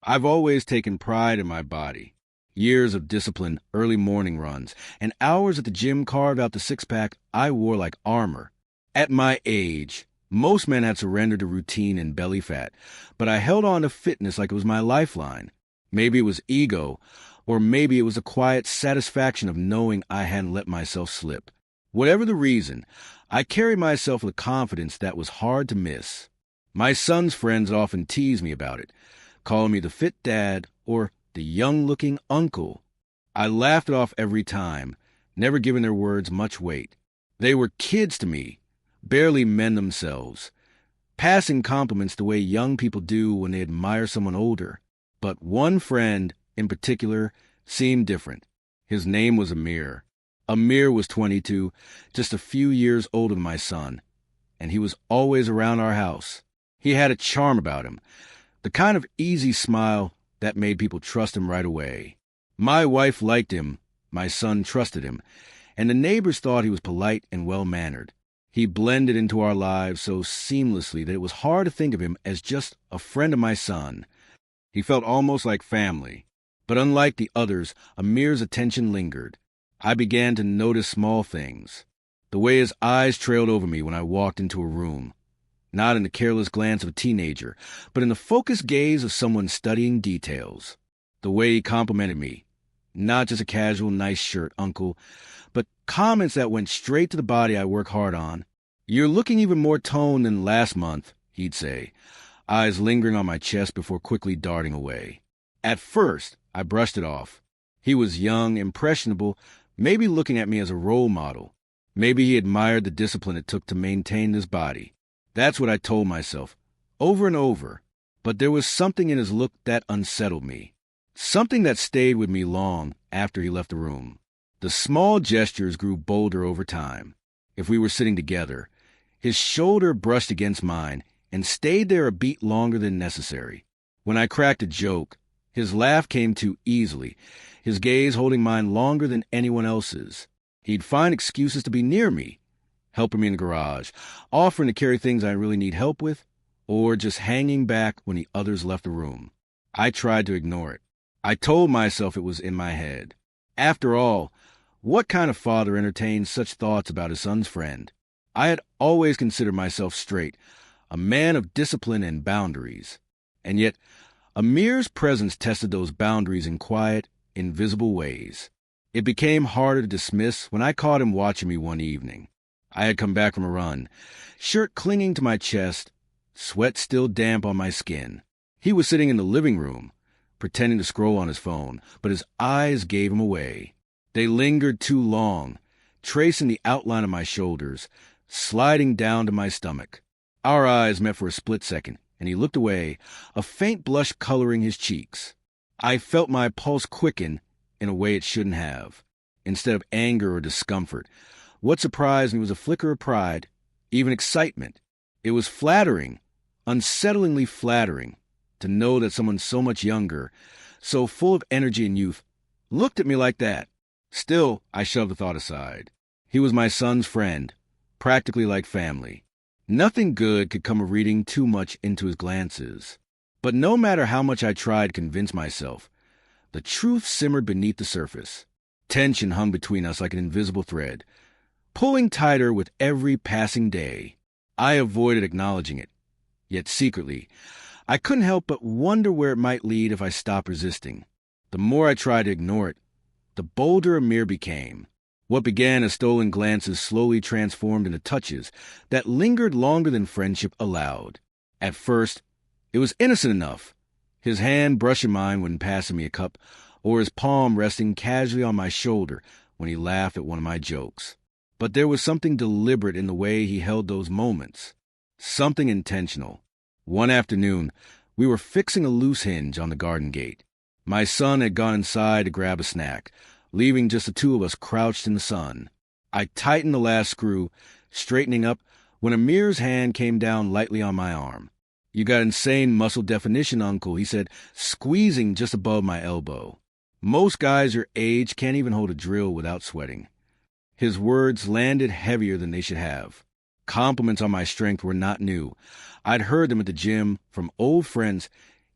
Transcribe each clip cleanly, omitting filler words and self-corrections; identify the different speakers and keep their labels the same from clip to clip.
Speaker 1: I've always taken pride in my body. Years of discipline, early morning runs, and hours at the gym carved out the six-pack I wore like armor. At my age, most men had surrendered to routine and belly fat, but I held on to fitness like it was my lifeline. Maybe it was ego, or maybe it was a quiet satisfaction of knowing I hadn't let myself slip. Whatever the reason, I carried myself with a confidence that was hard to miss. My son's friends often tease me about it, calling me the fit dad or the young-looking uncle. I laughed it off every time, never giving their words much weight. They were kids to me, barely men themselves, passing compliments the way young people do when they admire someone older. But one friend, in particular, seemed different. His name was Amir. Amir was 22, just a few years older than my son, and he was always around our house. He had a charm about him, the kind of easy smile that made people trust him right away. My wife liked him, my son trusted him, and the neighbors thought he was polite and well-mannered. He blended into our lives so seamlessly that it was hard to think of him as just a friend of my son. He felt almost like family. But unlike the others, Amir's attention lingered. I began to notice small things. The way his eyes trailed over me when I walked into a room. Not in the careless glance of a teenager, but in the focused gaze of someone studying details. The way he complimented me. Not just a casual, nice shirt, uncle, but comments that went straight to the body I work hard on. "You're looking even more toned than last month," he'd say, eyes lingering on my chest before quickly darting away. At first, I brushed it off. He was young, impressionable, maybe looking at me as a role model. Maybe he admired the discipline it took to maintain this body. That's what I told myself, over and over. But there was something in his look that unsettled me. Something that stayed with me long after he left the room. The small gestures grew bolder over time. If we were sitting together, his shoulder brushed against mine and stayed there a beat longer than necessary. When I cracked a joke, his laugh came too easily, his gaze holding mine longer than anyone else's. He'd find excuses to be near me, helping me in the garage, offering to carry things I really need help with, or just hanging back when the others left the room. I tried to ignore it. I told myself it was in my head. After all, what kind of father entertains such thoughts about his son's friend? I had always considered myself straight, a man of discipline and boundaries. And yet, Amir's presence tested those boundaries in quiet, invisible ways. It became harder to dismiss when I caught him watching me one evening. I had come back from a run, shirt clinging to my chest, sweat still damp on my skin. He was sitting in the living room, pretending to scroll on his phone, but his eyes gave him away. They lingered too long, tracing the outline of my shoulders, sliding down to my stomach. Our eyes met for a split second, and he looked away, a faint blush coloring his cheeks. I felt my pulse quicken in a way it shouldn't have. Instead of anger or discomfort, what surprised me was a flicker of pride, even excitement. It was flattering, unsettlingly flattering, to know that someone so much younger, so full of energy and youth, looked at me like that. Still, I shoved the thought aside. He was my son's friend, practically like family. Nothing good could come of reading too much into his glances. But no matter how much I tried to convince myself, the truth simmered beneath the surface. Tension hung between us like an invisible thread, pulling tighter with every passing day. I avoided acknowledging it. Yet secretly, I couldn't help but wonder where it might lead if I stopped resisting. The more I tried to ignore it, the bolder Amir became. What began as stolen glances slowly transformed into touches that lingered longer than friendship allowed. At first, it was innocent enough, his hand brushing mine when passing me a cup, or his palm resting casually on my shoulder when he laughed at one of my jokes. But there was something deliberate in the way he held those moments, something intentional. One afternoon, we were fixing a loose hinge on the garden gate. My son had gone inside to grab a snack, leaving just the two of us crouched in the sun. I tightened the last screw, straightening up, when Amir's hand came down lightly on my arm. "You got insane muscle definition, Uncle," he said, squeezing just above my elbow. "Most guys your age can't even hold a drill without sweating." His words landed heavier than they should have. Compliments on my strength were not new. I'd heard them at the gym from old friends,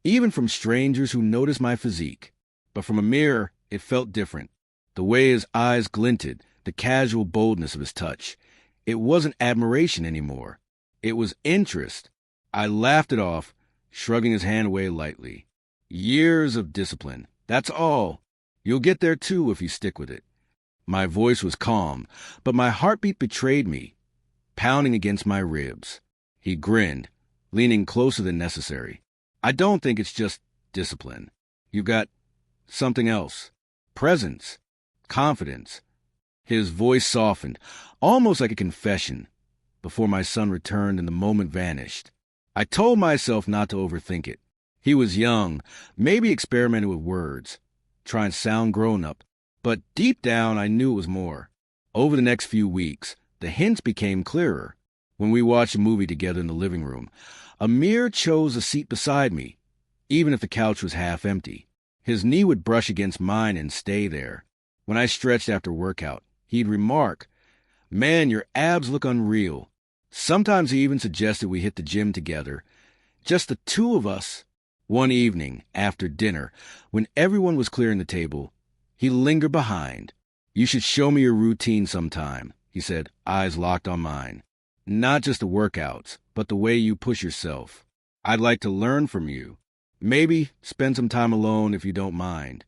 Speaker 1: even from strangers who noticed my physique. But from Amir, it felt different. The way his eyes glinted, the casual boldness of his touch. It wasn't admiration anymore. It was interest. I laughed it off, shrugging his hand away lightly. Years of discipline. That's all. You'll get there too if you stick with it. My voice was calm, but my heartbeat betrayed me, pounding against my ribs. He grinned, leaning closer than necessary. I don't think it's just discipline. You've got something else. Presence. Confidence. His voice softened, almost like a confession, before my son returned and the moment vanished. I told myself not to overthink it. He was young, maybe experimenting with words, trying to sound grown-up, but deep down I knew it was more. Over the next few weeks, the hints became clearer. When we watched a movie together in the living room, Amir chose a seat beside me, even if the couch was half empty. His knee would brush against mine and stay there. When I stretched after workout, he'd remark, "Man, your abs look unreal." Sometimes he even suggested we hit the gym together, just the two of us. One evening, after dinner, when everyone was clearing the table, he lingered behind. "You should show me your routine sometime," he said, eyes locked on mine. "Not just the workouts, but the way you push yourself. I'd like to learn from you. Maybe spend some time alone if you don't mind."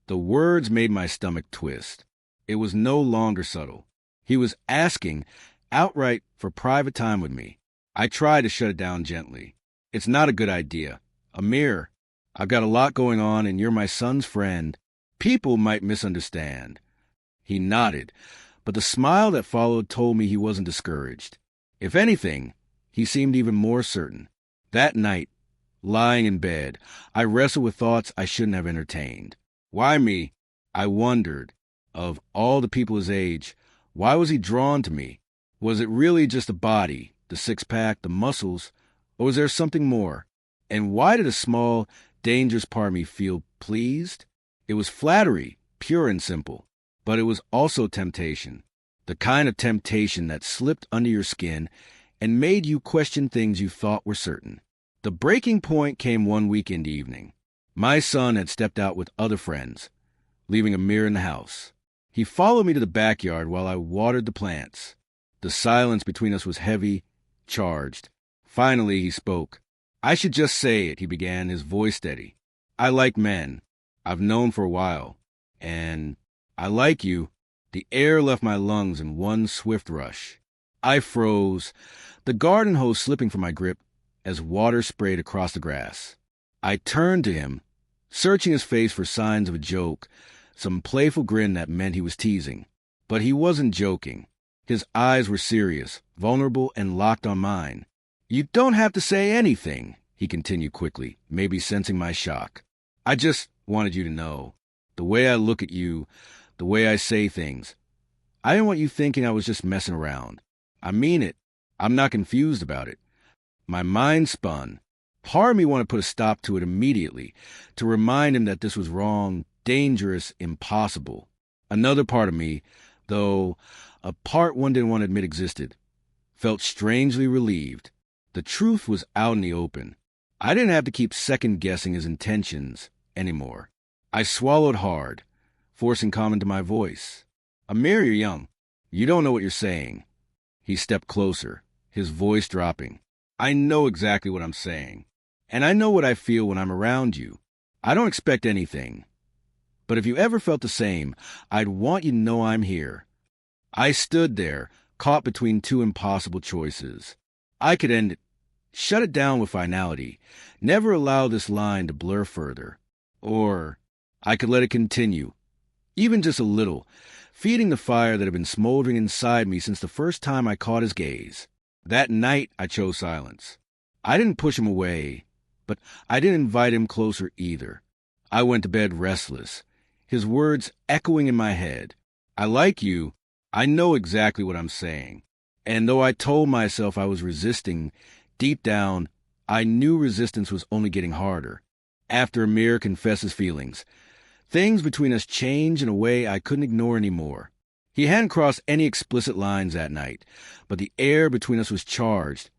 Speaker 1: The words made my stomach twist. It was no longer subtle. He was asking, outright, for private time with me. I tried to shut it down gently. "It's not a good idea. Amir, I've got a lot going on and you're my son's friend. People might misunderstand." He nodded, but the smile that followed told me he wasn't discouraged. If anything, he seemed even more certain. That night, lying in bed, I wrestled with thoughts I shouldn't have entertained. Why me? I wondered. Of all the people his age, why was he drawn to me? Was it really just the body, the six-pack, the muscles, or was there something more? And why did a small, dangerous part of me feel pleased? It was flattery, pure and simple, but it was also temptation. The kind of temptation that slipped under your skin and made you question things you thought were certain. The breaking point came one weekend evening. My son had stepped out with other friends, leaving Amir in the house. He followed me to the backyard while I watered the plants. The silence between us was heavy, charged. Finally, he spoke. "I should just say it," he began, his voice steady. "I like men. I've known for a while. And I like you." The air left my lungs in one swift rush. I froze, the garden hose slipping from my grip as water sprayed across the grass. I turned to him, searching his face for signs of a joke, some playful grin that meant he was teasing. But he wasn't joking. His eyes were serious, vulnerable, and locked on mine. "You don't have to say anything," he continued quickly, maybe sensing my shock. "I just wanted you to know. The way I look at you, the way I say things. I didn't want you thinking I was just messing around. I mean it. I'm not confused about it." My mind spun. Part of me wanted to put a stop to it immediately, to remind him that this was wrong, dangerous, impossible. Another part of me, though a part one didn't want to admit existed, felt strangely relieved. The truth was out in the open. I didn't have to keep second-guessing his intentions anymore. I swallowed hard, forcing calm into my voice. "Amir, you're young. You don't know what you're saying." He stepped closer, his voice dropping. "I know exactly what I'm saying. And I know what I feel when I'm around you. I don't expect anything. But if you ever felt the same, I'd want you to know I'm here." I stood there, caught between two impossible choices. I could end it, shut it down with finality, never allow this line to blur further. Or I could let it continue, even just a little, feeding the fire that had been smoldering inside me since the first time I caught his gaze. That night, I chose silence. I didn't push him away, but I didn't invite him closer either. I went to bed restless, his words echoing in my head. "I like you. I know exactly what I'm saying." And though I told myself I was resisting, deep down, I knew resistance was only getting harder. After Amir confessed his feelings, things between us changed in a way I couldn't ignore anymore. He hadn't crossed any explicit lines that night, but the air between us was charged,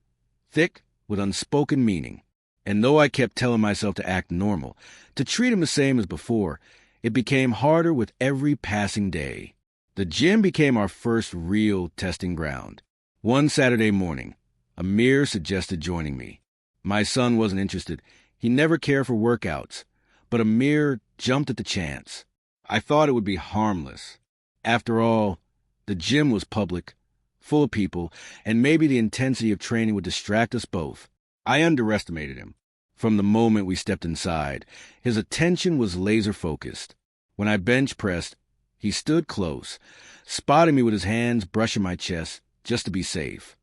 Speaker 1: thick with unspoken meaning. And though I kept telling myself to act normal, to treat him the same as before, it became harder with every passing day. The gym became our first real testing ground. One Saturday morning, Amir suggested joining me. My son wasn't interested. He never cared for workouts. But Amir jumped at the chance. I thought it would be harmless. After all, the gym was public, full of people, and maybe the intensity of training would distract us both. I underestimated him. From the moment we stepped inside, his attention was laser-focused. When I bench pressed, he stood close, spotting me with his hands brushing my chest just to be safe.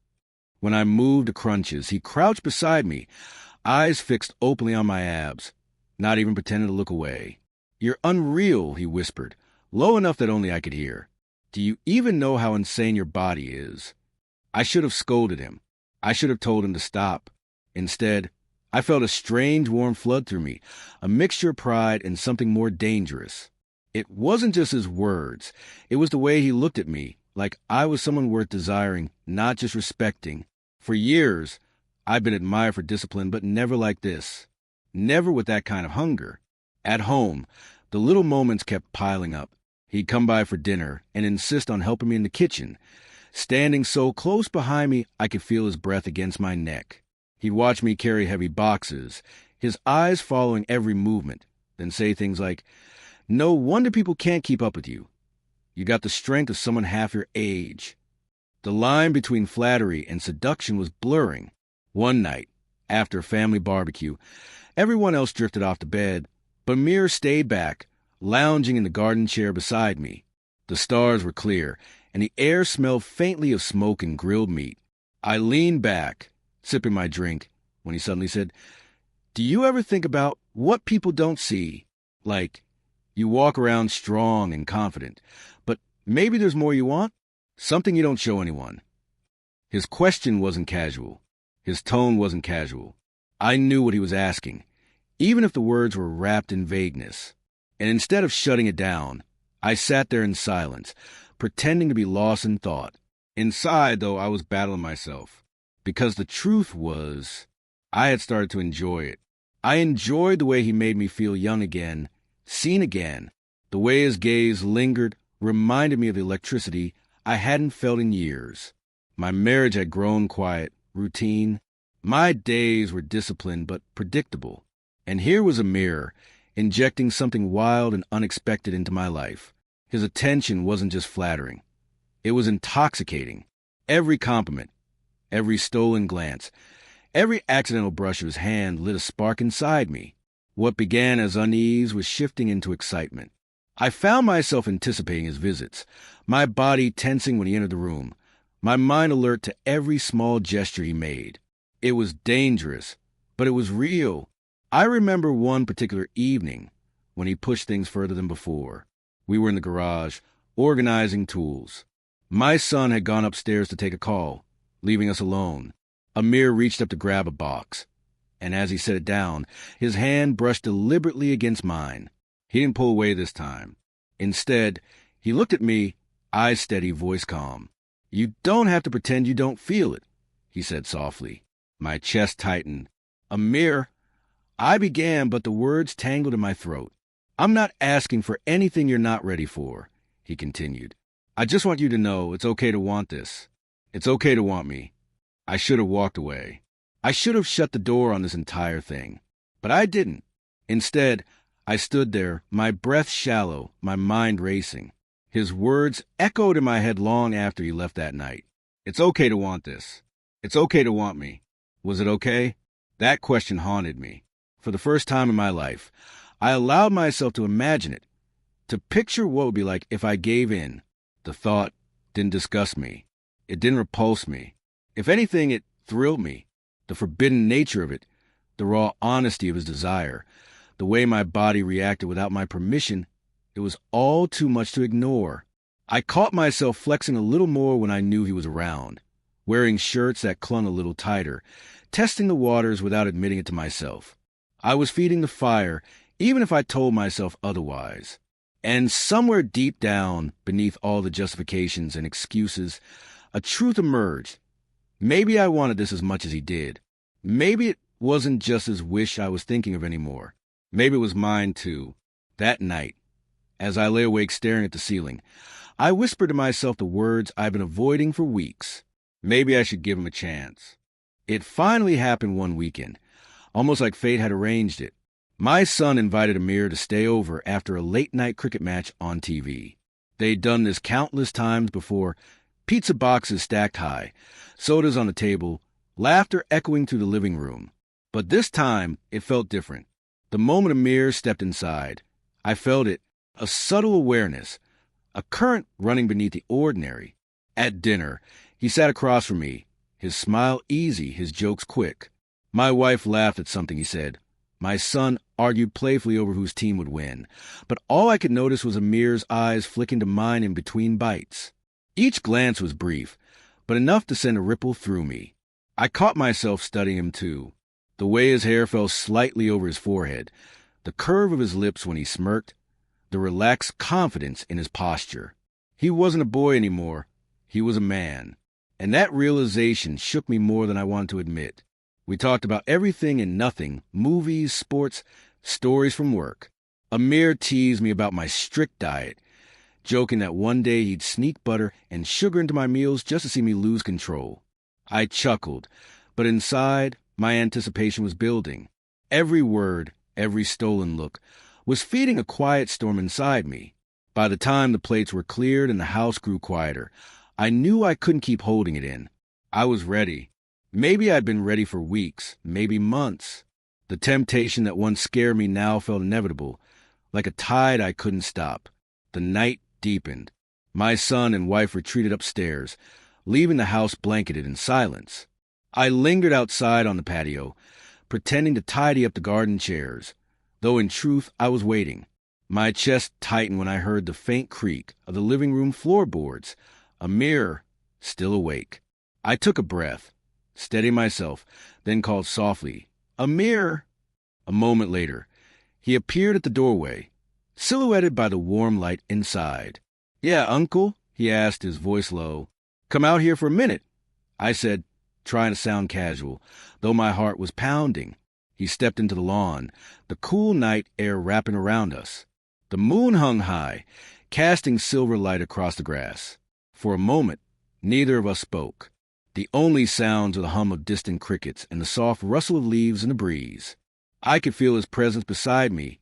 Speaker 1: When I moved to crunches, he crouched beside me, eyes fixed openly on my abs, not even pretending to look away. "You're unreal," he whispered, low enough that only I could hear. "Do you even know how insane your body is?" I should have scolded him. I should have told him to stop. Instead, I felt a strange warm flood through me, a mixture of pride and something more dangerous. It wasn't just his words. It was the way he looked at me, like I was someone worth desiring, not just respecting. For years, I've been admired for discipline, but never like this. Never with that kind of hunger. At home, the little moments kept piling up. He'd come by for dinner and insist on helping me in the kitchen. Standing so close behind me, I could feel his breath against my neck. He'd watch me carry heavy boxes, his eyes following every movement, then say things like, "No wonder people can't keep up with you. You got the strength of someone half your age." The line between flattery and seduction was blurring. One night, after a family barbecue, everyone else drifted off to bed, but Amir stayed back, lounging in the garden chair beside me. The stars were clear, and the air smelled faintly of smoke and grilled meat. I leaned back, sipping my drink, when he suddenly said, "Do you ever think about what people don't see? Like, you walk around strong and confident, but maybe there's more you want? Something you don't show anyone." His question wasn't casual. His tone wasn't casual. I knew what he was asking, even if the words were wrapped in vagueness. And instead of shutting it down, I sat there in silence, pretending to be lost in thought. Inside, though, I was battling myself. Because the truth was, I had started to enjoy it. I enjoyed the way he made me feel young again, seen again. The way his gaze lingered reminded me of the electricity I hadn't felt in years. My marriage had grown quiet, routine. My days were disciplined but predictable. And here was Amir, injecting something wild and unexpected into my life. His attention wasn't just flattering. It was intoxicating. Every compliment, every stolen glance, every accidental brush of his hand lit a spark inside me. What began as unease was shifting into excitement. I found myself anticipating his visits, my body tensing when he entered the room, my mind alert to every small gesture he made. It was dangerous, but it was real. I remember one particular evening when he pushed things further than before. We were in the garage, organizing tools. My son had gone upstairs to take a call, leaving us alone. Amir reached up to grab a box, and as he set it down, his hand brushed deliberately against mine. He didn't pull away this time. Instead, he looked at me, eyes steady, voice calm. "You don't have to pretend you don't feel it," he said softly. My chest tightened. "Amir," I began, but the words tangled in my throat. "I'm not asking for anything you're not ready for," he continued. "I just want you to know it's okay to want this. It's okay to want me." I should have walked away. I should have shut the door on this entire thing. But I didn't. Instead, I stood there, my breath shallow, my mind racing. His words echoed in my head long after he left that night. "It's okay to want this. It's okay to want me." Was it okay? That question haunted me. For the first time in my life, I allowed myself to imagine it, to picture what it would be like if I gave in. The thought didn't disgust me. It didn't repulse me. If anything, it thrilled me. The forbidden nature of it, the raw honesty of his desire, the way my body reacted without my permission, it was all too much to ignore. I caught myself flexing a little more when I knew he was around, wearing shirts that clung a little tighter, testing the waters without admitting it to myself. I was feeding the fire, even if I told myself otherwise. And somewhere deep down, beneath all the justifications and excuses, a truth emerged. Maybe I wanted this as much as he did. Maybe it wasn't just his wish I was thinking of anymore. Maybe it was mine too. That night, as I lay awake staring at the ceiling, I whispered to myself the words I've been avoiding for weeks. Maybe I should give him a chance. It finally happened one weekend, almost like fate had arranged it. My son invited Amir to stay over after a late-night cricket match on TV. They'd done this countless times before, pizza boxes stacked high, sodas on the table, laughter echoing through the living room. But this time, it felt different. The moment Amir stepped inside, I felt it, a subtle awareness, a current running beneath the ordinary. At dinner, he sat across from me, his smile easy, his jokes quick. My wife laughed at something he said. My son argued playfully over whose team would win, but all I could notice was Amir's eyes flicking to mine in between bites. Each glance was brief, but enough to send a ripple through me. I caught myself studying him too. The way his hair fell slightly over his forehead, the curve of his lips when he smirked, the relaxed confidence in his posture. He wasn't a boy anymore. He was a man. And that realization shook me more than I wanted to admit. We talked about everything and nothing, movies, sports, stories from work. Amir teased me about my strict diet, joking that one day he'd sneak butter and sugar into my meals just to see me lose control. I chuckled, but inside, my anticipation was building. Every word, every stolen look, was feeding a quiet storm inside me. By the time the plates were cleared and the house grew quieter, I knew I couldn't keep holding it in. I was ready. Maybe I'd been ready for weeks, maybe months. The temptation that once scared me now felt inevitable, like a tide I couldn't stop. The night deepened. My son and wife retreated upstairs, leaving the house blanketed in silence. I lingered outside on the patio, pretending to tidy up the garden chairs, though in truth I was waiting. My chest tightened when I heard the faint creak of the living room floorboards. Amir, still awake. I took a breath, steadied myself, then called softly, "Amir!" A moment later, he appeared at the doorway, silhouetted by the warm light inside. "Yeah, Uncle?" he asked, his voice low. "Come out here for a minute," I said, trying to sound casual, though my heart was pounding. He stepped into the lawn, the cool night air wrapping around us. The moon hung high, casting silver light across the grass. For a moment, neither of us spoke. The only sounds were the hum of distant crickets and the soft rustle of leaves in the breeze. I could feel his presence beside me,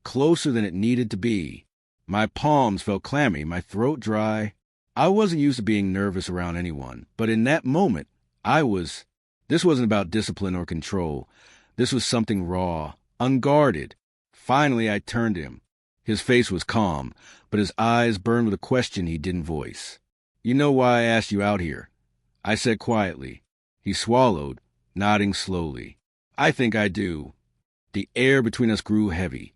Speaker 1: closer than it needed to be. My palms felt clammy, my throat dry. I wasn't used to being nervous around anyone, but in that moment, I was. This wasn't about discipline or control. This was something raw, unguarded. Finally, I turned to him. His face was calm, but his eyes burned with a question he didn't voice. "You know why I asked you out here?" I said quietly. He swallowed, nodding slowly. "I think I do." The air between us grew heavy,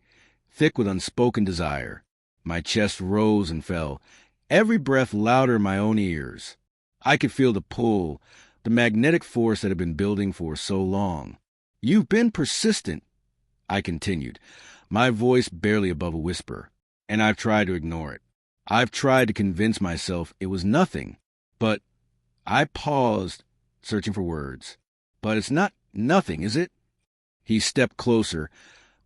Speaker 1: thick with unspoken desire. My chest rose and fell, every breath louder in my own ears. I could feel the pull, the magnetic force that had been building for so long. "You've been persistent," I continued, my voice barely above a whisper, "and I've tried to ignore it. I've tried to convince myself it was nothing, but..." I paused, searching for words. "But it's not nothing, is it?" He stepped closer,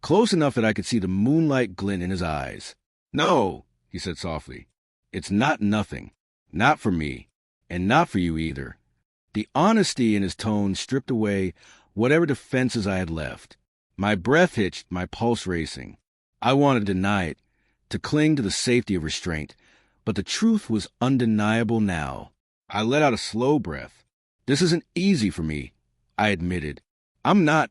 Speaker 1: close enough that I could see the moonlight glint in his eyes. "No," he said softly. "It's not nothing. Not for me, and not for you either." The honesty in his tone stripped away whatever defenses I had left. My breath hitched, my pulse racing. I wanted to deny it, to cling to the safety of restraint, but the truth was undeniable now. I let out a slow breath. "This isn't easy for me," I admitted. "I'm not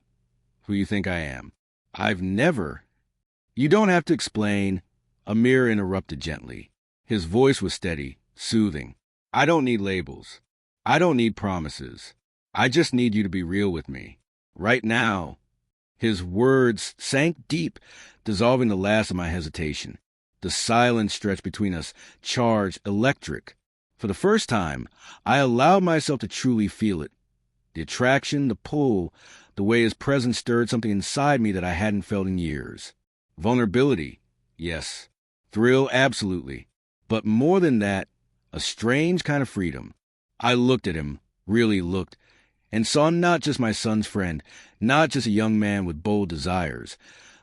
Speaker 1: who you think I am. I've never..." "You don't have to explain," Amir interrupted gently. His voice was steady, soothing. "I don't need labels. I don't need promises. I just need you to be real with me. Right now." His words sank deep, dissolving the last of my hesitation. The silence stretched between us, charged, electric. For the first time, I allowed myself to truly feel it. The attraction, the pull, the way his presence stirred something inside me that I hadn't felt in years. Vulnerability, yes. Thrill, absolutely. But more than that, a strange kind of freedom. I looked at him, really looked, and saw not just my son's friend, not just a young man with bold desires,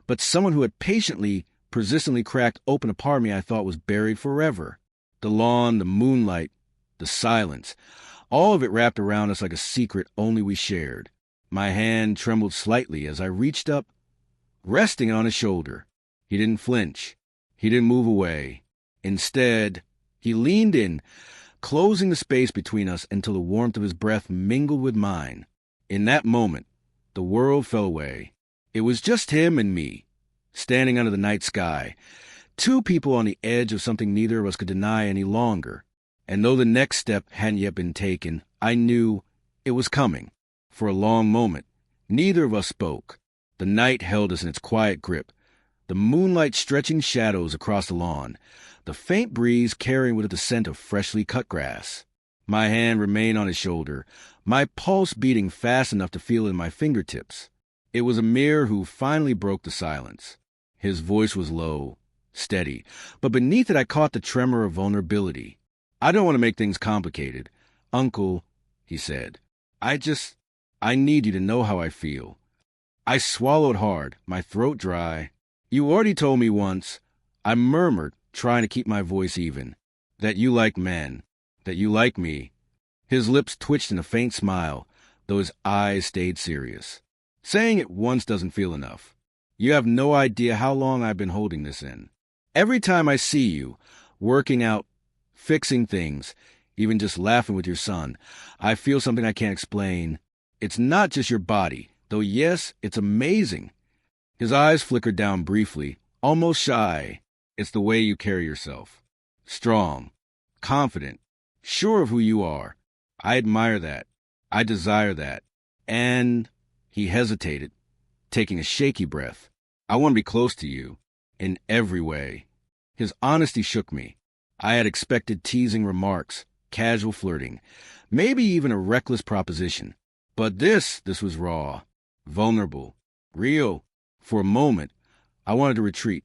Speaker 1: but someone who had patiently, persistently cracked open a part of me I thought was buried forever. The lawn, the moonlight, the silence, all of it wrapped around us like a secret only we shared. My hand trembled slightly as I reached up, resting on his shoulder. He didn't flinch. He didn't move away. Instead, he leaned in, closing the space between us until the warmth of his breath mingled with mine. In that moment, the world fell away. It was just him and me, standing under the night sky, two people on the edge of something neither of us could deny any longer. And though the next step hadn't yet been taken, I knew it was coming. For a long moment, neither of us spoke. The night held us in its quiet grip, the moonlight stretching shadows across the lawn, the faint breeze carrying with it the scent of freshly cut grass. My hand remained on his shoulder, my pulse beating fast enough to feel it in my fingertips. It was Amir who finally broke the silence. His voice was low, steady, but beneath it I caught the tremor of vulnerability. "I don't want to make things complicated. Uncle," he said, I need you to know how I feel." I swallowed hard, my throat dry. "You already told me once," I murmured, trying to keep my voice even, "that you like men, that you like me." His lips twitched in a faint smile, though his eyes stayed serious. "Saying it once doesn't feel enough. You have no idea how long I've been holding this in. Every time I see you, working out, fixing things, even just laughing with your son, I feel something I can't explain. It's not just your body, though yes, it's amazing." His eyes flickered down briefly, almost shy. "It's the way you carry yourself. Strong, confident, sure of who you are. I admire that. I desire that. And," he hesitated, taking a shaky breath, "I want to be close to you, in every way." His honesty shook me. I had expected teasing remarks, casual flirting, maybe even a reckless proposition. But this was raw, vulnerable, real. For a moment, I wanted to retreat,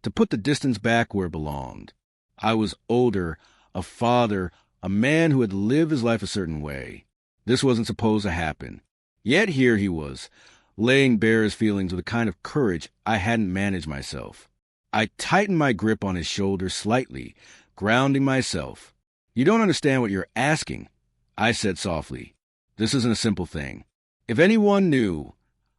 Speaker 1: to put the distance back where it belonged. I was older, a father, a man who had lived his life a certain way. This wasn't supposed to happen. Yet here he was, laying bare his feelings with a kind of courage I hadn't managed myself. I tightened my grip on his shoulder slightly, grounding myself. "You don't understand what you're asking," I said softly. "This isn't a simple thing. If anyone knew..."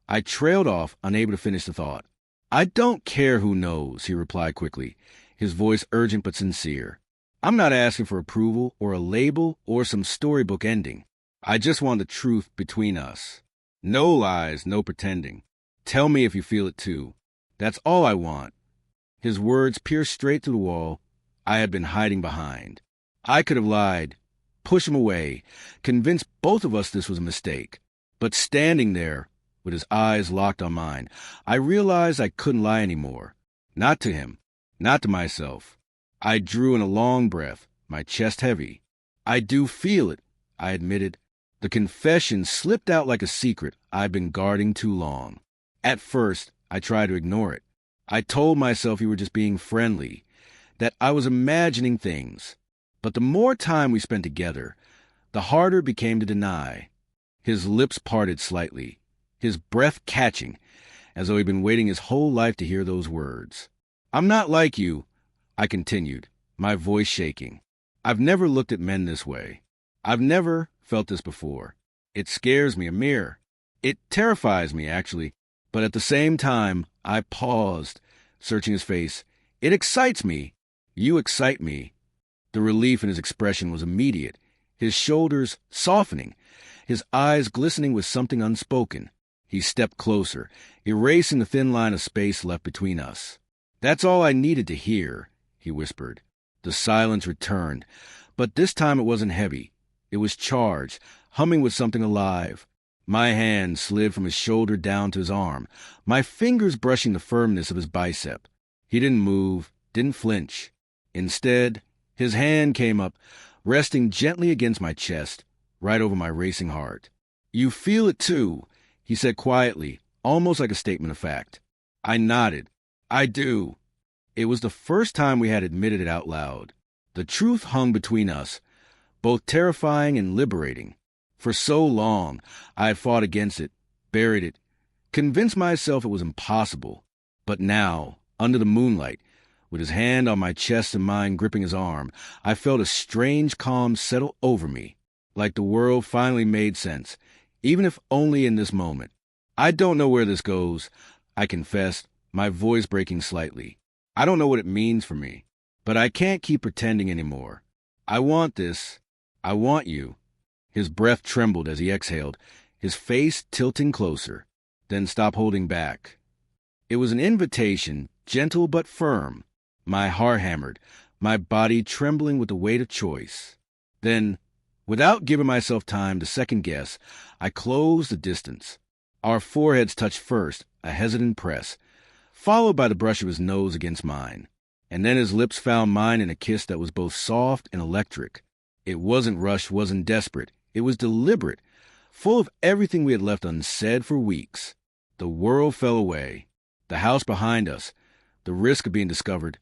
Speaker 1: I trailed off, unable to finish the thought. "I don't care who knows," he replied quickly, his voice urgent but sincere. "I'm not asking for approval or a label or some storybook ending. I just want the truth between us. No lies, no pretending. Tell me if you feel it too. That's all I want." His words pierced straight through the wall I had been hiding behind. I could have lied, pushed him away, convinced both of us this was a mistake. But standing there, with his eyes locked on mine, I realized I couldn't lie anymore. Not to him, not to myself. I drew in a long breath, my chest heavy. "I do feel it," I admitted. The confession slipped out like a secret I'd been guarding too long. At first, I tried to ignore it. I told myself you were just being friendly, that I was imagining things. But the more time we spent together, the harder it became to deny. His lips parted slightly, his breath catching, as though he'd been waiting his whole life to hear those words. "I'm not like you," I continued, my voice shaking. "I've never looked at men this way. I've never felt this before. It scares me, Amir. It terrifies me, actually. But at the same time," I paused, searching his face, "it excites me. You excite me." The relief in his expression was immediate, his shoulders softening, his eyes glistening with something unspoken. He stepped closer, erasing the thin line of space left between us. "That's all I needed to hear," he whispered. The silence returned, but this time it wasn't heavy. It was charged, humming with something alive. My hand slid from his shoulder down to his arm, my fingers brushing the firmness of his bicep. He didn't move, didn't flinch. Instead, his hand came up, resting gently against my chest, right over my racing heart. "You feel it too," he said quietly, almost like a statement of fact. I nodded. "I do." It was the first time we had admitted it out loud. The truth hung between us, both terrifying and liberating. For so long, I had fought against it, buried it, convinced myself it was impossible. But now, under the moonlight, with his hand on my chest and mine gripping his arm, I felt a strange calm settle over me, like the world finally made sense, even if only in this moment. I don't know where this goes, I confessed, my voice breaking slightly. I don't know what it means for me, but I can't keep pretending anymore. I want this. I want you. His breath trembled as he exhaled, his face tilting closer, then stopped holding back. It was an invitation, gentle but firm. My heart hammered, my body trembling with the weight of choice. Then, without giving myself time to second guess, I closed the distance. Our foreheads touched first, a hesitant press, followed by the brush of his nose against mine. And then his lips found mine in a kiss that was both soft and electric. It wasn't rushed, wasn't desperate. It was deliberate, full of everything we had left unsaid for weeks. The world fell away, the house behind us, the risk of being discovered,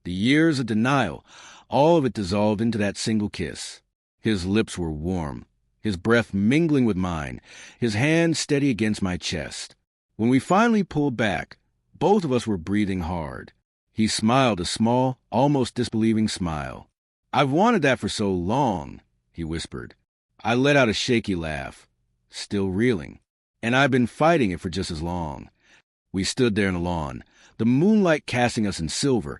Speaker 1: the years of denial, all of it dissolved into that single kiss. His lips were warm, his breath mingling with mine, his hand steady against my chest. When we finally pulled back, both of us were breathing hard. He smiled a small, almost disbelieving smile. "I've wanted that for so long," he whispered. I let out a shaky laugh, still reeling, and I've been fighting it for just as long. We stood there in the lawn, the moonlight casting us in silver,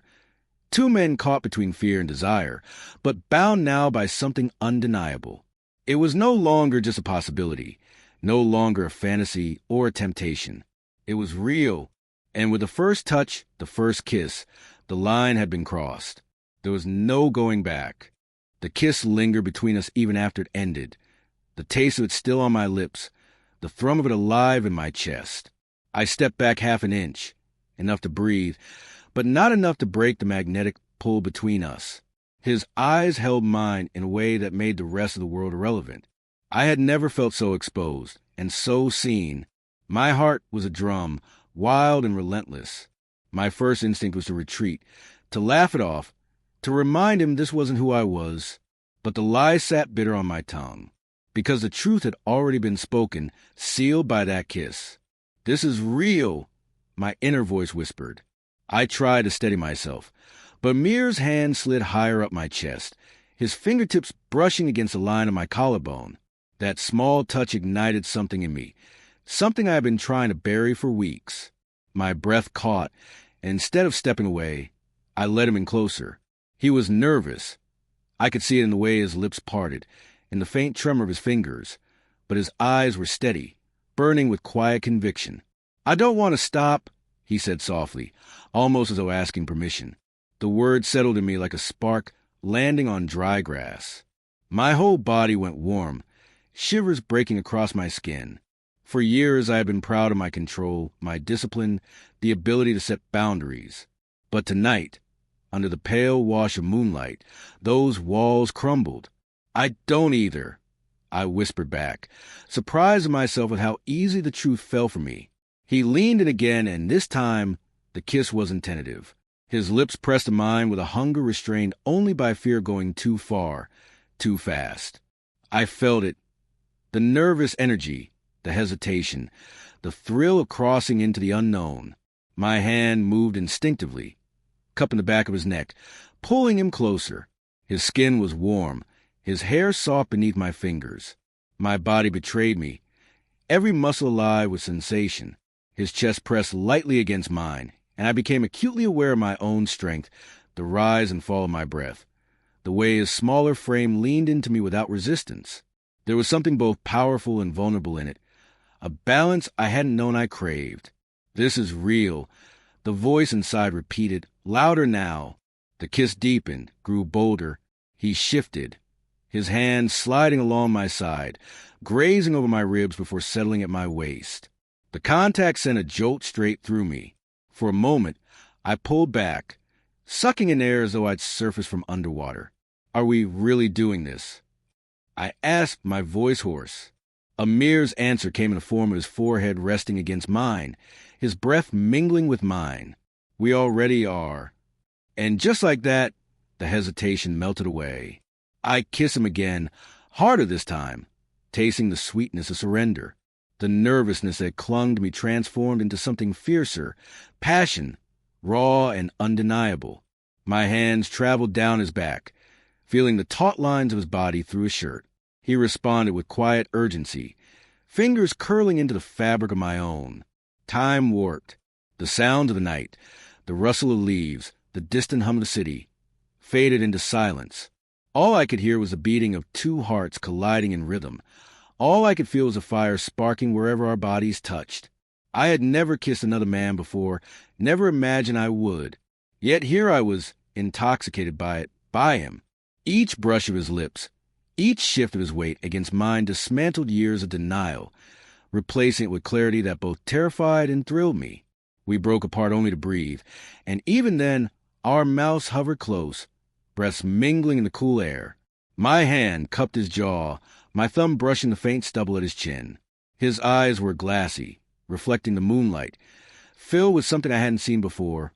Speaker 1: two men caught between fear and desire, but bound now by something undeniable. It was no longer just a possibility, no longer a fantasy or a temptation. It was real, and with the first touch, the first kiss, the line had been crossed. There was no going back. The kiss lingered between us even after it ended, the taste of it still on my lips, the thrum of it alive in my chest. I stepped back half an inch, enough to breathe, but not enough to break the magnetic pull between us. His eyes held mine in a way that made the rest of the world irrelevant. I had never felt so exposed, and so seen. My heart was a drum, wild and relentless. My first instinct was to retreat, to laugh it off, to remind him this wasn't who I was. But the lie sat bitter on my tongue, because the truth had already been spoken, sealed by that kiss. "This is real," my inner voice whispered. I tried to steady myself, but Mir's hand slid higher up my chest, his fingertips brushing against the line of my collarbone. That small touch ignited something in me, something I had been trying to bury for weeks. My breath caught, and instead of stepping away, I let him in closer. He was nervous. I could see it in the way his lips parted, in the faint tremor of his fingers, but his eyes were steady, burning with quiet conviction. "I don't want to stop," he said softly, almost as though asking permission. The word settled in me like a spark landing on dry grass. My whole body went warm, shivers breaking across my skin. For years I had been proud of my control, my discipline, the ability to set boundaries. But tonight, under the pale wash of moonlight, those walls crumbled. "I don't either," I whispered back, surprised at myself with how easy the truth fell for me. He leaned in again, and this time the kiss wasn't tentative. His lips pressed to mine with a hunger restrained only by fear of going too far, too fast. I felt it, the nervous energy, the hesitation, the thrill of crossing into the unknown. My hand moved instinctively, cupping the back of his neck, pulling him closer. His skin was warm, his hair soft beneath my fingers. My body betrayed me, every muscle alive with sensation. His chest pressed lightly against mine, and I became acutely aware of my own strength, the rise and fall of my breath, the way his smaller frame leaned into me without resistance. There was something both powerful and vulnerable in it, a balance I hadn't known I craved. "This is real," the voice inside repeated, louder now. The kiss deepened, grew bolder. He shifted, his hand sliding along my side, grazing over my ribs before settling at my waist. The contact sent a jolt straight through me. For a moment, I pulled back, sucking in air as though I'd surfaced from underwater. "Are we really doing this?" I asked, my voice hoarse. Amir's answer came in the form of his forehead resting against mine, his breath mingling with mine. "We already are." And just like that, the hesitation melted away. I kissed him again, harder this time, tasting the sweetness of surrender. The nervousness that clung to me transformed into something fiercer, passion, raw and undeniable. My hands traveled down his back, feeling the taut lines of his body through his shirt. He responded with quiet urgency, fingers curling into the fabric of my own. Time warped. The sound of the night, the rustle of leaves, the distant hum of the city, faded into silence. All I could hear was the beating of two hearts colliding in rhythm. All I could feel was a fire sparking wherever our bodies touched. I had never kissed another man before, never imagined I would. Yet here I was, intoxicated by it, by him. Each brush of his lips, each shift of his weight against mine dismantled years of denial, replacing it with clarity that both terrified and thrilled me. We broke apart only to breathe, and even then, our mouths hovered close, breaths mingling in the cool air. My hand cupped his jaw, my thumb brushing the faint stubble at his chin. His eyes were glassy, reflecting the moonlight, filled with something I hadn't seen before,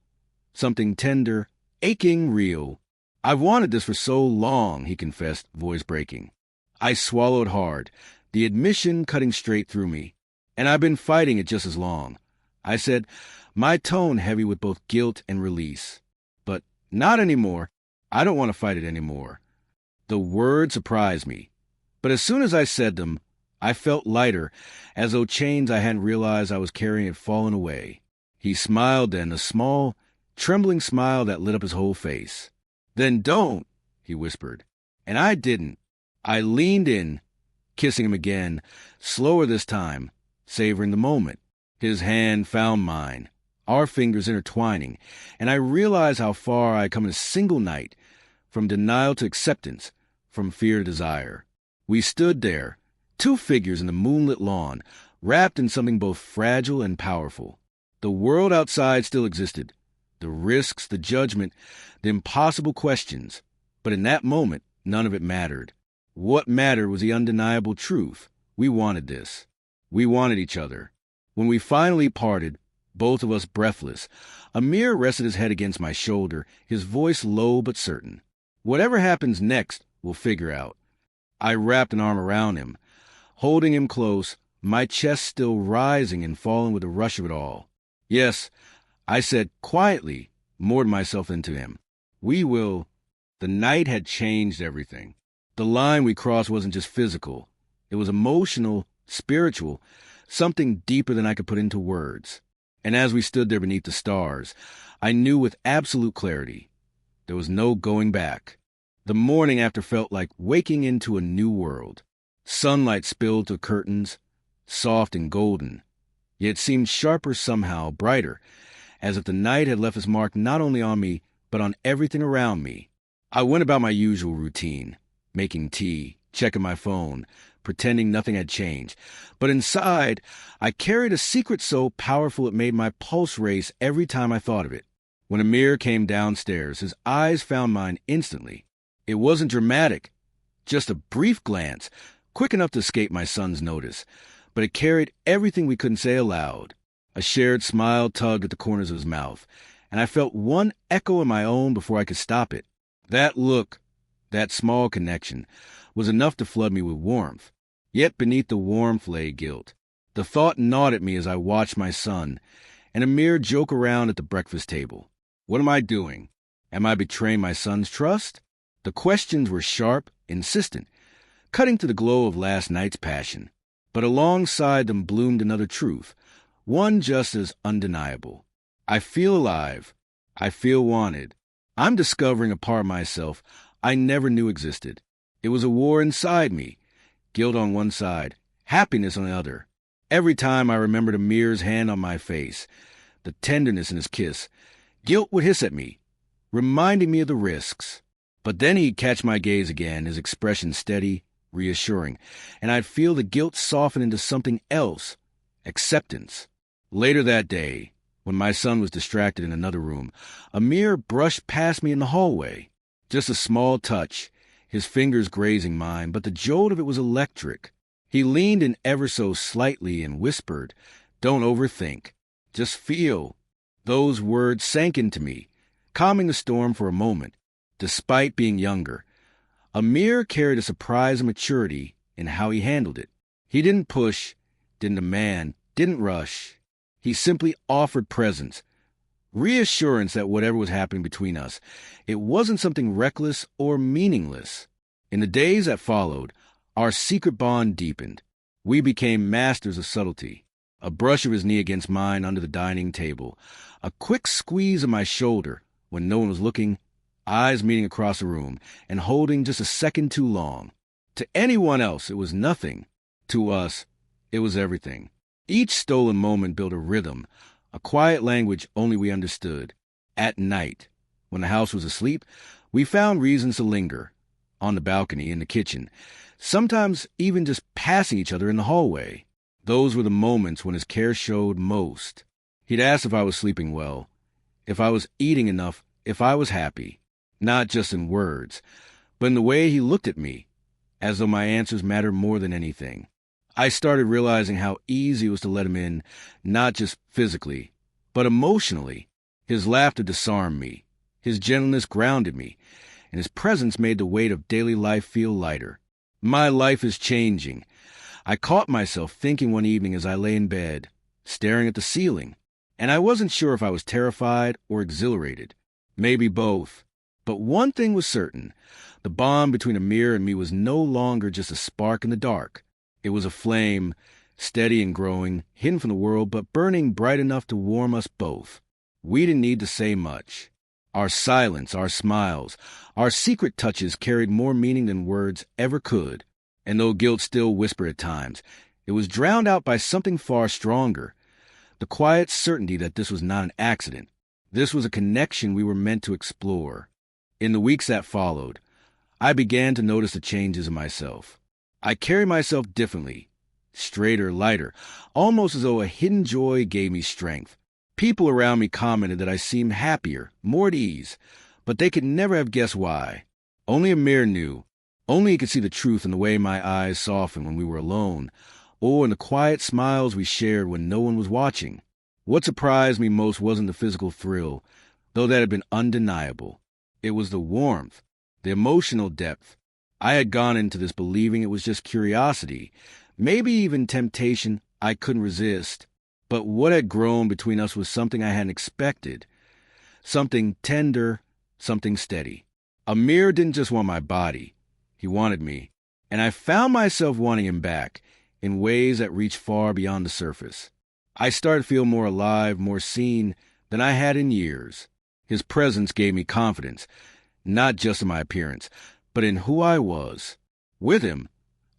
Speaker 1: something tender, aching, real. "I've wanted this for so long," he confessed, voice breaking. I swallowed hard, the admission cutting straight through me. "And I've been fighting it just as long," I said, my tone heavy with both guilt and release. "But not anymore. I don't want to fight it anymore." The word surprised me, but as soon as I said them, I felt lighter, as though chains I hadn't realized I was carrying had fallen away. He smiled then, a small, trembling smile that lit up his whole face. "Then don't," he whispered. And I didn't. I leaned in, kissing him again, slower this time, savoring the moment. His hand found mine, our fingers intertwining, and I realized how far I had come in a single night, from denial to acceptance, from fear to desire. We stood there, two figures in the moonlit lawn, wrapped in something both fragile and powerful. The world outside still existed, the risks, the judgment, the impossible questions, but in that moment, none of it mattered. What mattered was the undeniable truth. We wanted this. We wanted each other. When we finally parted, both of us breathless, Amir rested his head against my shoulder, his voice low but certain. "Whatever happens next, we'll figure out." I wrapped an arm around him, holding him close, my chest still rising and falling with the rush of it all. "Yes," I said quietly, moored myself into him. "We will." The night had changed everything. The line we crossed wasn't just physical. It was emotional, spiritual, something deeper than I could put into words. And as we stood there beneath the stars, I knew with absolute clarity, there was no going back. The morning after felt like waking into a new world. Sunlight spilled through curtains, soft and golden, yet seemed sharper somehow, brighter, as if the night had left its mark not only on me, but on everything around me. I went about my usual routine, making tea, checking my phone, pretending nothing had changed. But inside, I carried a secret so powerful it made my pulse race every time I thought of it. When Amir came downstairs, his eyes found mine instantly. It wasn't dramatic, just a brief glance, quick enough to escape my son's notice, but it carried everything we couldn't say aloud. A shared smile tugged at the corners of his mouth, and I felt one echo in my own before I could stop it. That look, that small connection, was enough to flood me with warmth. Yet beneath the warmth lay guilt. The thought gnawed at me as I watched my son and Amir joke around at the breakfast table. What am I doing? Am I betraying my son's trust? The questions were sharp, insistent, cutting to the glow of last night's passion. But alongside them bloomed another truth, one just as undeniable. I feel alive. I feel wanted. I'm discovering a part of myself I never knew existed. It was a war inside me, guilt on one side, happiness on the other. Every time I remembered Amir's hand on my face, the tenderness in his kiss, guilt would hiss at me, reminding me of the risks. But then he'd catch my gaze again, his expression steady, reassuring, and I'd feel the guilt soften into something else, acceptance. Later that day, when my son was distracted in another room, Amir brushed past me in the hallway. Just a small touch, his fingers grazing mine, but the jolt of it was electric. He leaned in ever so slightly and whispered, "Don't overthink. Just feel." Those words sank into me, calming the storm for a moment. Despite being younger, Amir carried a surprise of maturity in how he handled it. He didn't push, didn't demand, didn't rush. He simply offered presence, reassurance that whatever was happening between us, it wasn't something reckless or meaningless. In the days that followed, our secret bond deepened. We became masters of subtlety. A brush of his knee against mine under the dining table, a quick squeeze of my shoulder when no one was looking, eyes meeting across the room, and holding just a second too long. To anyone else, it was nothing. To us, it was everything. Each stolen moment built a rhythm, a quiet language only we understood. At night, when the house was asleep, we found reasons to linger. On the balcony, in the kitchen, sometimes even just passing each other in the hallway. Those were the moments when his care showed most. He'd ask if I was sleeping well, if I was eating enough, if I was happy. Not just in words, but in the way he looked at me, as though my answers mattered more than anything. I started realizing how easy it was to let him in, not just physically, but emotionally. His laughter disarmed me. His gentleness grounded me, and his presence made the weight of daily life feel lighter. My life is changing. I caught myself thinking one evening as I lay in bed, staring at the ceiling, and I wasn't sure if I was terrified or exhilarated. Maybe both. But one thing was certain. The bond between Amir and me was no longer just a spark in the dark. It was a flame, steady and growing, hidden from the world, but burning bright enough to warm us both. We didn't need to say much. Our silence, our smiles, our secret touches carried more meaning than words ever could. And though guilt still whispered at times, it was drowned out by something far stronger. The quiet certainty that this was not an accident. This was a connection we were meant to explore. In the weeks that followed, I began to notice the changes in myself. I carried myself differently, straighter, lighter, almost as though a hidden joy gave me strength. People around me commented that I seemed happier, more at ease, but they could never have guessed why. Only Amir knew. Only he could see the truth in the way my eyes softened when we were alone, or in the quiet smiles we shared when no one was watching. What surprised me most wasn't the physical thrill, though that had been undeniable. It was the warmth, the emotional depth. I had gone into this believing it was just curiosity, maybe even temptation I couldn't resist. But what had grown between us was something I hadn't expected. Something tender, something steady. Amir didn't just want my body. He wanted me. And I found myself wanting him back, in ways that reached far beyond the surface. I started to feel more alive, more seen than I had in years. His presence gave me confidence, not just in my appearance, but in who I was. With him,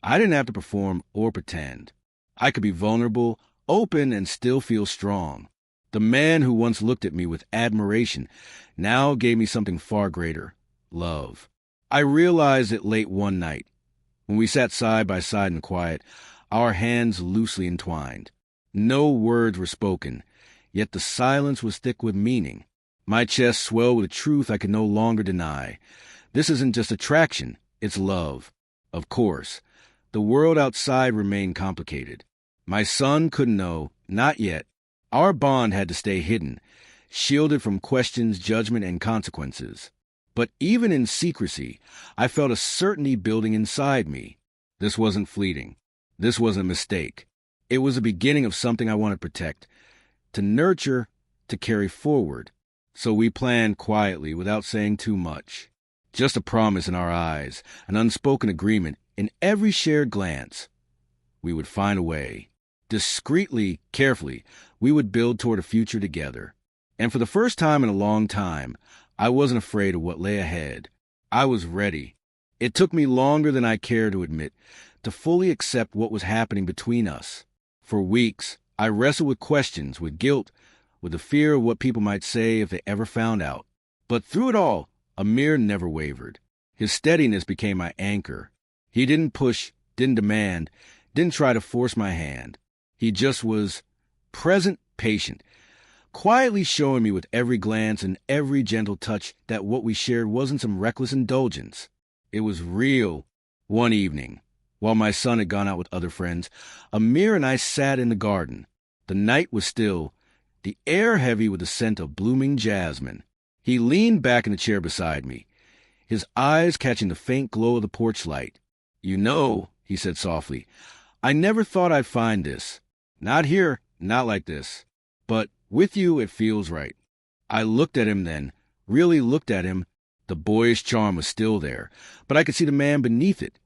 Speaker 1: I didn't have to perform or pretend. I could be vulnerable, open, and still feel strong. The man who once looked at me with admiration now gave me something far greater, love. I realized it late one night, when we sat side by side in quiet, our hands loosely entwined. No words were spoken, yet the silence was thick with meaning. My chest swelled with a truth I could no longer deny. This isn't just attraction, it's love. Of course, the world outside remained complicated. My son couldn't know, not yet. Our bond had to stay hidden, shielded from questions, judgment, and consequences. But even in secrecy, I felt a certainty building inside me. This wasn't fleeting. This wasn't a mistake. It was the beginning of something I want to protect, to nurture, to carry forward. So we planned quietly, without saying too much. Just a promise in our eyes, an unspoken agreement in every shared glance. We would find a way. Discreetly, carefully, we would build toward a future together. And for the first time in a long time, I wasn't afraid of what lay ahead. I was ready. It took me longer than I care to admit to fully accept what was happening between us. For weeks, I wrestled with questions, with guilt, with the fear of what people might say if they ever found out. But through it all, Amir never wavered. His steadiness became my anchor. He didn't push, didn't demand, didn't try to force my hand. He just was present, patient, quietly showing me with every glance and every gentle touch that what we shared wasn't some reckless indulgence. It was real. One evening, while my son had gone out with other friends, Amir and I sat in the garden. The night was still, the air heavy with the scent of blooming jasmine. He leaned back in the chair beside me, his eyes catching the faint glow of the porch light. "You know," he said softly. "I never thought I'd find this. Not here, not like this. But with you, it feels right." I looked at him then, really looked at him. The boyish charm was still there, but I could see the man beneath it.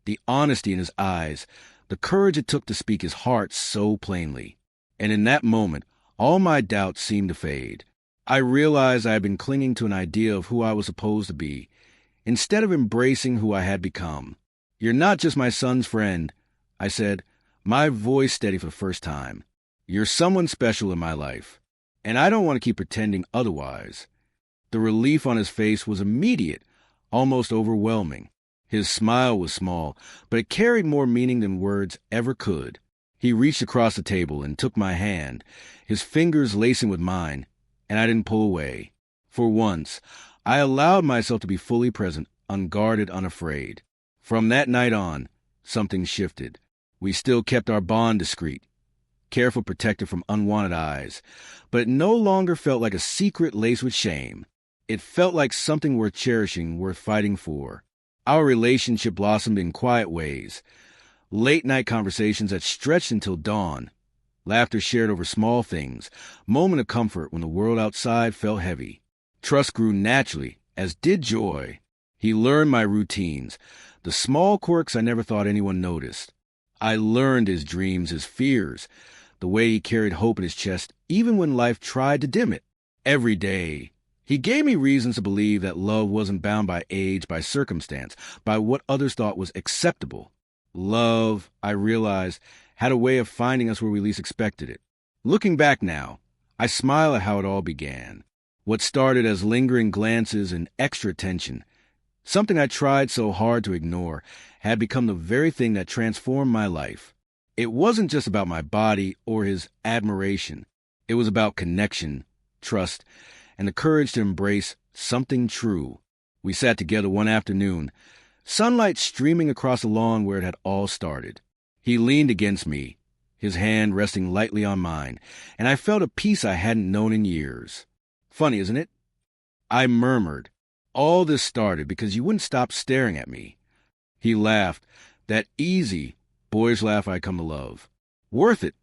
Speaker 1: The honesty in his eyes, the courage it took to speak his heart so plainly. And in that moment, all my doubts seemed to fade. I realized I had been clinging to an idea of who I was supposed to be, instead of embracing who I had become. "You're not just my son's friend," I said, my voice steady for the first time. "You're someone special in my life, and I don't want to keep pretending otherwise." The relief on his face was immediate, almost overwhelming. His smile was small, but it carried more meaning than words ever could. He reached across the table and took my hand, his fingers lacing with mine, and I didn't pull away. For once, I allowed myself to be fully present, unguarded, unafraid. From that night on, something shifted. We still kept our bond discreet, careful protected from unwanted eyes, but it no longer felt like a secret laced with shame. It felt like something worth cherishing, worth fighting for. Our relationship blossomed in quiet ways. Late-night conversations that stretched until dawn. Laughter shared over small things. Moment of comfort when the world outside felt heavy. Trust grew naturally, as did joy. He learned my routines, the small quirks I never thought anyone noticed. I learned his dreams, his fears, the way he carried hope in his chest, even when life tried to dim it. Every day, he gave me reasons to believe that love wasn't bound by age, by circumstance, by what others thought was acceptable. Love, I realized, had a way of finding us where we least expected it. Looking back now, I smile at how it all began. What started as lingering glances and extra attention, something I tried so hard to ignore, had become the very thing that transformed my life. It wasn't just about my body or his admiration. It was about connection, trust, and the courage to embrace something true. We sat together one afternoon, sunlight streaming across the lawn where it had all started. He leaned against me, his hand resting lightly on mine, and I felt a peace I hadn't known in years. "Funny, isn't it?" I murmured. "All this started because you wouldn't stop staring at me." He laughed, that easy, boyish laugh I'd come to love. "Worth it,"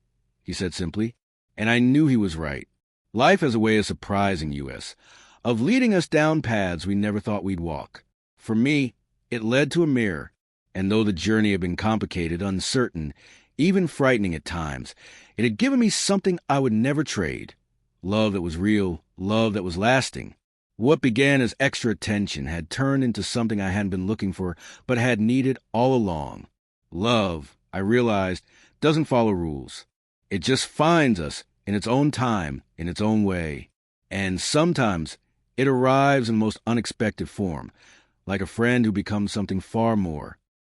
Speaker 1: he said simply, and I knew he was right. Life has a way of surprising us, of leading us down paths we never thought we'd walk. For me, it led to a mirror, and though the journey had been complicated, uncertain, even frightening at times, it had given me something I would never trade. Love that was real, love that was lasting. What began as extra attention had turned into something I hadn't been looking for, but had needed all along. Love, I realized, doesn't follow rules. It just finds us in its own time, in its own way. And sometimes it arrives in the most unexpected form, like a friend who becomes something far more,